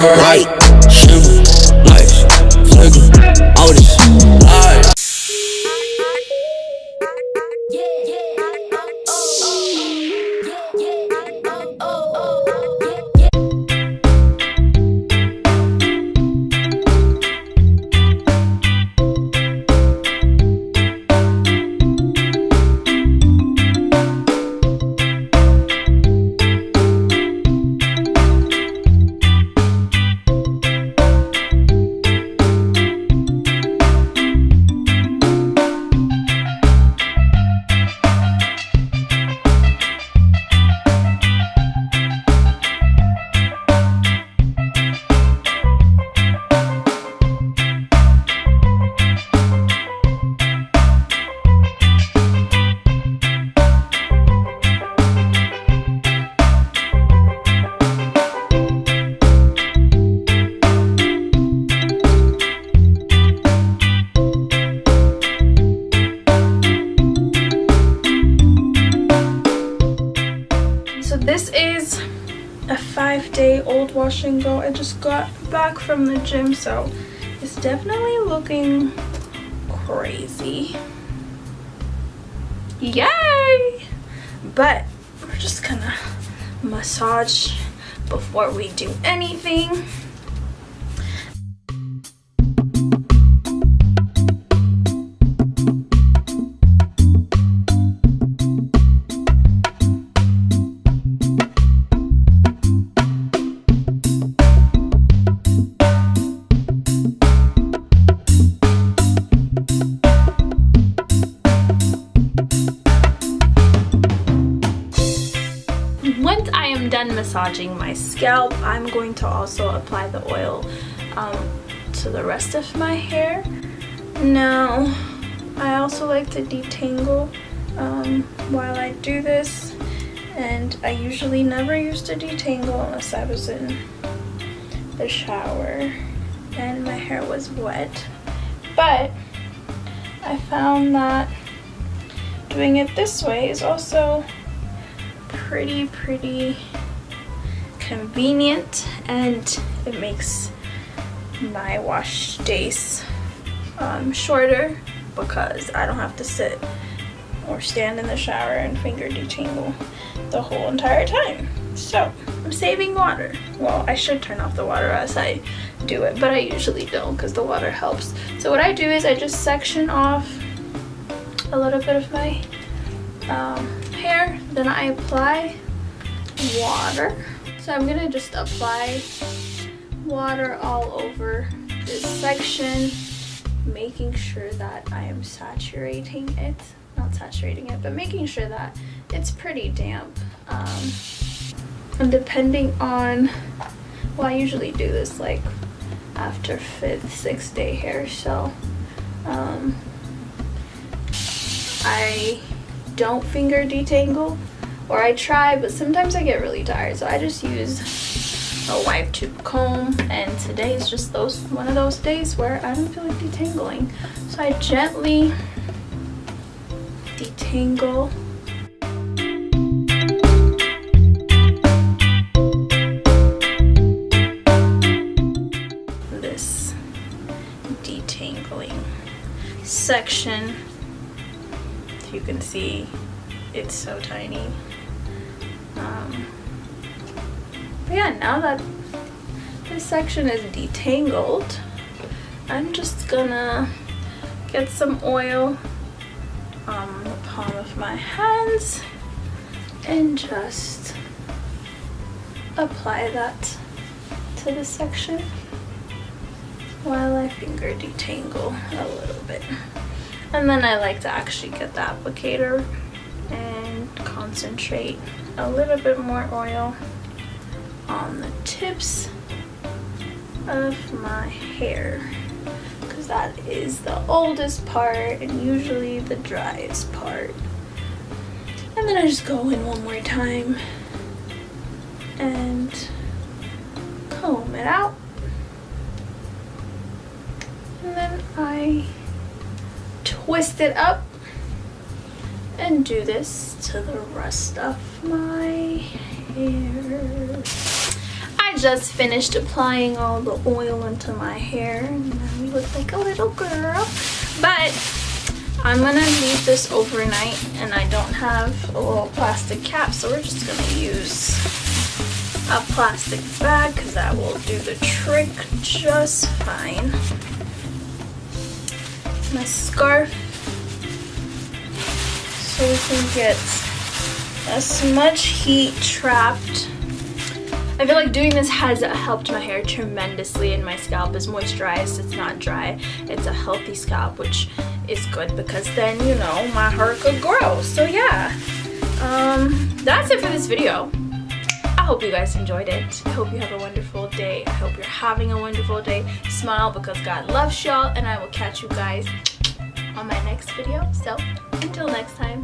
Right, shimmer, lights, flicker, all this light. This is a 5-day-old wash and go. I just got back from the gym, so it's definitely looking crazy. Yay! But we're just gonna massage before we do anything. Once I am done massaging my scalp, I'm going to also apply the oil to the rest of my hair. Now, I also like to detangle while I do this, and I usually never used to detangle unless I was in the shower and my hair was wet. But I found that doing it this way is also pretty convenient, and it makes my wash days shorter because I don't have to sit or stand in the shower and finger detangle the whole entire time. So I'm saving water. Well, I should turn off the water as I do it, but I usually don't because the water helps. So what I do is I just section off a little bit of my hair, then I apply water. So I'm gonna just apply water all over this section, making sure that I am saturating it, not saturating it, but making sure that it's pretty damp. And depending on, well, I usually do this like after 5th, 6th day hair, so I don't finger detangle, or I try, but sometimes I get really tired, so I just use a wide tube comb, and today is just one of those days where I don't feel like detangling, so I gently detangle. This detangling section. You can see it's so tiny. But yeah, now that this section is detangled, I'm just gonna get some oil on the palm of my hands and just apply that to the section while I finger detangle a little bit. And then I like to actually get the applicator and concentrate a little bit more oil on the tips of my hair, because that is the oldest part and usually the driest part. And then I just go in one more time and comb it out. And then I twist it up and do this to the rest of my hair. I I just finished applying all the oil into my hair and I look like a little girl. But I'm gonna leave this overnight and I don't have a little plastic cap, so we're just gonna use a plastic bag because that will do the trick just fine. My scarf so we can get as much heat trapped. I feel like doing this has helped my hair tremendously and my scalp is moisturized. It's not dry. It's a healthy scalp, which is good because then, you know, my hair could grow. So yeah, that's it for this video. I hope you guys enjoyed it. I hope you have a wonderful day. I hope you're having a wonderful day. Smile because God loves y'all, and I will catch you guys on my next video. So until next time.